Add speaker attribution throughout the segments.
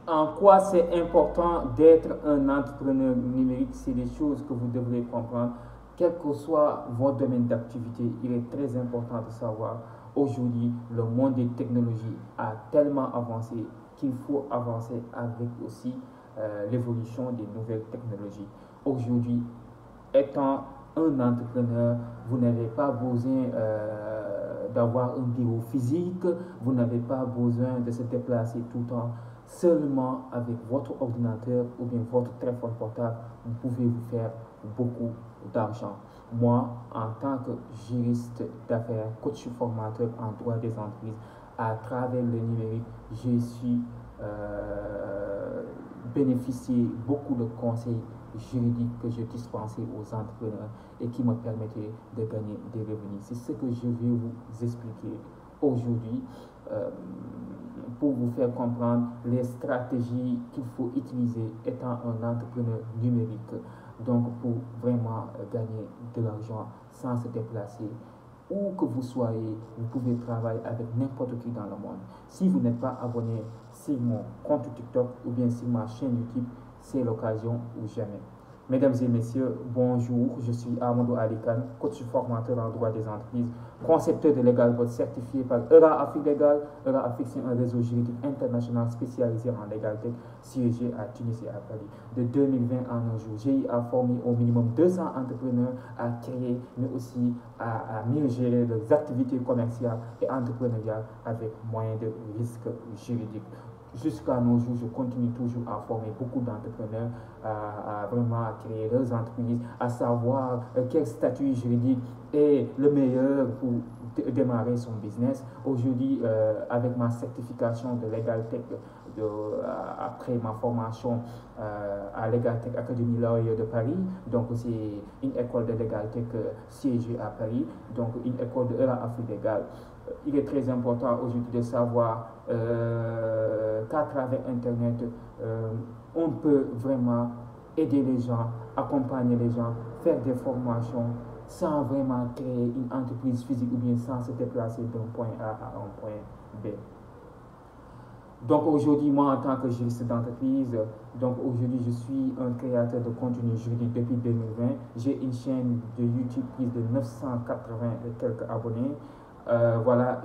Speaker 1: En quoi c'est important d'être un entrepreneur numérique, c'est des choses que vous devrez comprendre. Quel que soit votre domaine d'activité, il est très important de savoir. Aujourd'hui, le monde des technologies a tellement avancé qu'il faut avancer avec aussi l'évolution des nouvelles technologies. Aujourd'hui, étant un entrepreneur, vous n'avez pas besoin d'avoir un bureau physique, vous n'avez pas besoin de se déplacer tout le temps. Seulement avec votre ordinateur ou bien votre téléphone portable, vous pouvez vous faire beaucoup d'argent. Moi, en tant que juriste d'affaires, coach formateur en droit des entreprises, à travers le numérique, je suis bénéficié beaucoup de conseils juridiques que je dispensais aux entrepreneurs et qui me permettaient de gagner des revenus. C'est ce que je vais vous expliquer aujourd'hui euh, pour vous faire comprendre les stratégies qu'il faut utiliser étant un entrepreneur numérique. Donc pour vraiment gagner de l'argent sans se déplacer. Où que vous soyez, vous pouvez travailler avec n'importe qui dans le monde. Si vous n'êtes pas abonné sur mon compte TikTok ou bien sur ma chaîne YouTube, c'est l'occasion ou jamais. Mesdames et messieurs, bonjour, je suis Amadou Alikan, coach formateur en droit des entreprises, concepteur de Legal Bot certifié par ERA Afrique Legal. ERA Afrique, c'est un réseau juridique international spécialisé en légalité, siégé à Tunis et à Paris. De 2020 à nos jours, j'ai formé au minimum 200 entrepreneurs à créer, mais aussi à mieux gérer leurs activités commerciales et entrepreneuriales avec moins de risques juridiques. Jusqu'à nos jours, je continue toujours à former beaucoup d'entrepreneurs, à vraiment créer leurs entreprises, à savoir quel statut juridique est le meilleur pour démarrer son business. Aujourd'hui, avec ma certification de LegalTech, après ma formation à LegalTech Academy Lawyer de Paris, donc c'est une école de LegalTech siégée à Paris, donc une école de ERA Afrique Legal. Il est très important aujourd'hui de savoir qu'à travers Internet, on peut vraiment aider les gens, accompagner les gens, faire des formations sans vraiment créer une entreprise physique ou bien sans se déplacer d'un point A à un point B. Donc aujourd'hui, moi en tant que juriste d'entreprise, donc aujourd'hui je suis un créateur de contenu juridique depuis 2020. J'ai une chaîne de YouTube plus de 980 et quelques abonnés. Voilà,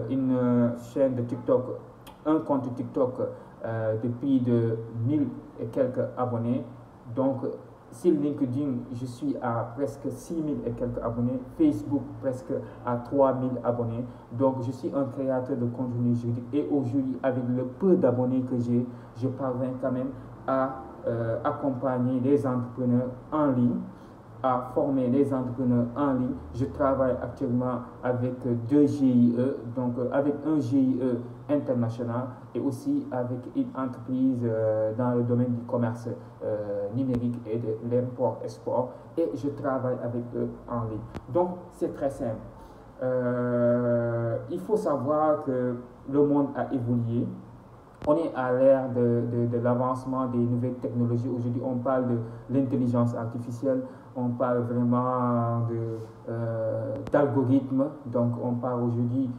Speaker 1: une chaîne de TikTok, un compte TikTok depuis de 1000 et quelques abonnés. Donc, sur LinkedIn, je suis à presque 6000 et quelques abonnés. Facebook, presque à 3000 abonnés. Donc, je suis un créateur de contenu juridique. Et aujourd'hui, avec le peu d'abonnés que j'ai, je parviens quand même à accompagner les entrepreneurs en ligne, à former les entrepreneurs en ligne. Je travaille actuellement avec deux GIE, donc avec un GIE international et aussi avec une entreprise dans le domaine du commerce numérique et de l'import-export, et je travaille avec eux en ligne. Donc c'est très simple. Il faut savoir que le monde a évolué. On est à l'ère de l'avancement des nouvelles technologies. Aujourd'hui, on parle de l'intelligence artificielle, on parle vraiment d'algorithmes. Donc, on parle aujourd'hui,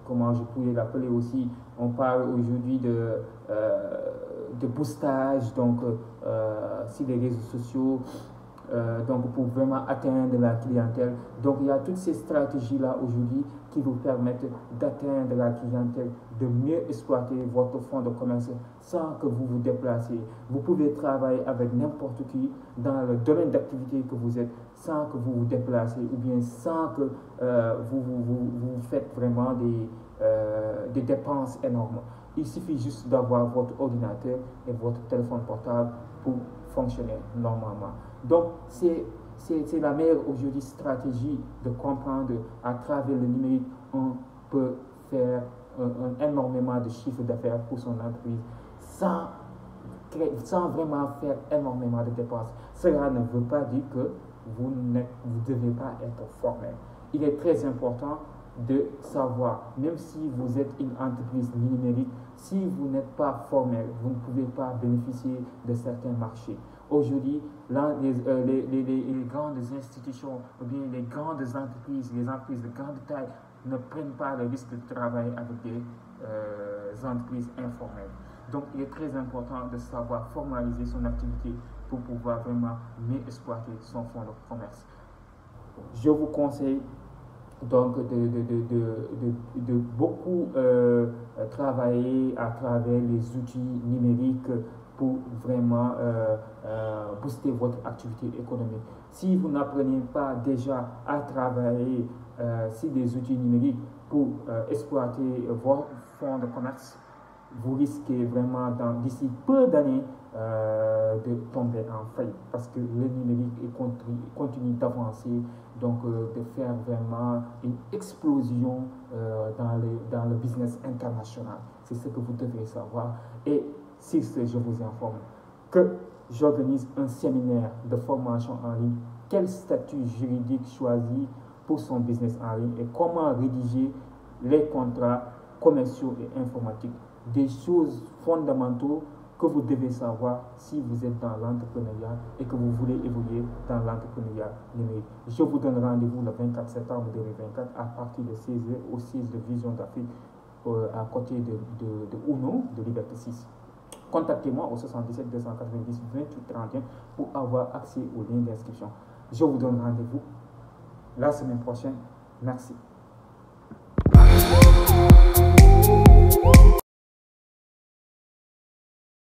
Speaker 1: comment je pourrais l'appeler aussi, on parle aujourd'hui de boostage, donc sur les réseaux sociaux. Donc pour vraiment atteindre la clientèle. Donc il y a toutes ces stratégies-là aujourd'hui qui vous permettent d'atteindre la clientèle, de mieux exploiter votre fonds de commerce sans que vous vous déplacez. Vous pouvez travailler avec n'importe qui dans le domaine d'activité que vous êtes sans que vous vous déplacez ou bien sans que vous faites vraiment des dépenses énormes. Il suffit juste d'avoir votre ordinateur et votre téléphone portable pour fonctionner normalement. Donc, c'est la meilleure aujourd'hui stratégie de comprendre à travers le numérique, on peut faire énormément de chiffre d'affaires pour son entreprise sans vraiment faire énormément de dépenses. Cela ne veut pas dire que vous ne devez pas être formé. Il est très important de savoir, même si vous êtes une entreprise numérique, si vous n'êtes pas formel, vous ne pouvez pas bénéficier de certains marchés. Aujourd'hui, les grandes institutions ou bien les grandes entreprises, les entreprises de grande taille ne prennent pas le risque de travailler avec des entreprises informelles. Donc, il est très important de savoir formaliser son activité pour pouvoir vraiment mieux exploiter son fonds de commerce. Je vous conseille donc de beaucoup travailler à travers les outils numériques pour vraiment booster votre activité économique. Si vous n'apprenez pas déjà à travailler sur des outils numériques pour exploiter vos fonds de commerce, vous risquez vraiment d'ici peu d'années de tomber en faillite parce que le numérique continue d'avancer, donc de faire vraiment une explosion dans le business international. C'est ce que vous devez savoir. Et sur ce, je vous informe que j'organise un séminaire de formation en ligne. Quel statut juridique choisir pour son business en ligne et comment rédiger les contrats commerciaux et informatiques. Des choses fondamentales que vous devez savoir si vous êtes dans l'entrepreneuriat et que vous voulez évoluer dans l'entrepreneuriat numérique. Je vous donne rendez-vous le 24 septembre 2024 à partir de 16h au siège de Vision d'Afrique à côté de UNO, de Liberté 6. Contactez-moi au 77 290 28 31 pour avoir accès au lien d'inscription. Je vous donne rendez-vous la semaine prochaine. Merci.